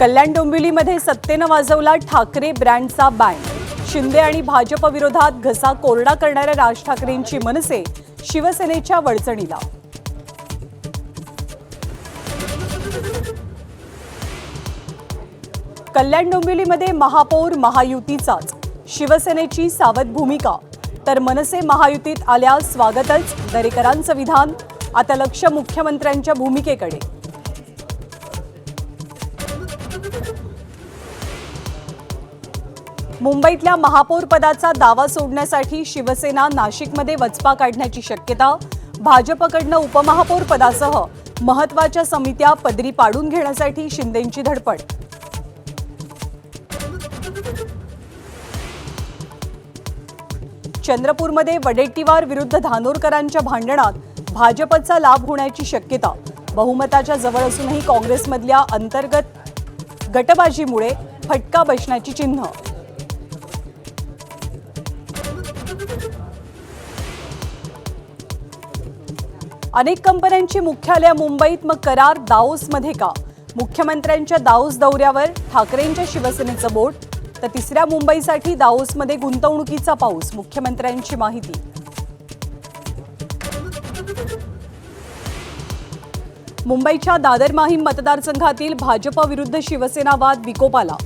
कल्याण डोंबिवलीमध्ये सत्तेनं वाजवला Thackeray ब्रँडचा band. Shinde आणि भाजप विरोधात घसा कोरडा करणाऱ्या राज ठाकरेंची मनसे शिवसेनेच्या वळचणीला। कल्याण डोंबिवलीमध्ये महापौर महायुतीचाच, शिवसेनेची सावध भूमिका, तर मनसे महायुतीत आल्यास स्वागतच, दरेकरांचं विधान। आता लक्ष मुख्यमंत्र्यांच्या भूमिकेकडे। मुंबईतल्या महापौर पदाचा दावा सोडण्यासाठी शिवसेना नाशिकमध्ये वचपा काढण्याची शक्यता। भाजपकडनं उपमहापौर पदासह महत्त्वाच्या समित्या पदरी पाडून घेण्यासाठी शिंदेंची धडपड। चंद्रपूरमध्ये वडेट्टीवार विरुद्ध धानोरकरांच्या भांडणात भाजपचा लाभ होण्याची शक्यता। बहुमताच्या जवळ असूनही काँग्रेसमधल्या अंतर्गत गटबाजीमुळे फटका बसण्याची चिन्ह। अनेक कंपन्यांची मुख्यालय मुंबईत, मग करार दाओसमध्ये का? मुख्यमंत्र्यांच्या दाओस दौऱ्यावर ठाकरेंच्या शिवसेनेचं बोट, तर तिसऱ्या मुंबईसाठी दाओसमध्ये गुंतवणुकीचा पाऊस, मुख्यमंत्र्यांची माहिती। मुंबईच्या दादर माहीम मतदारसंघातील भाजप विरुद्ध शिवसेना वाद विकोपाला।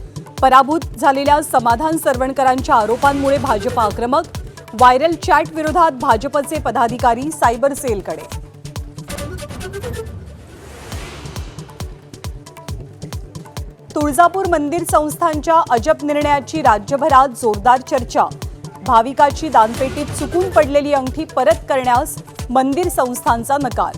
पराभूत झालेल्या समाधान सरवणकरांच्या आरोपांमुळे भाजप आक्रमक। व्हायरल चॅट विरोधात भाजपचे पदाधिकारी सायबर सेलकडे। तुळजापूर मंदिर संस्थानच्या अजब निर्णयाची राज्यभरात जोरदार चर्चा। भाविकाची दानपेटीत चुकून पडलेली अंगठी परत करण्यास मंदिर संस्थानचा नकार।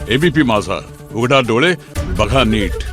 एबीपी माझा, उघडा डोळे बघा नीट।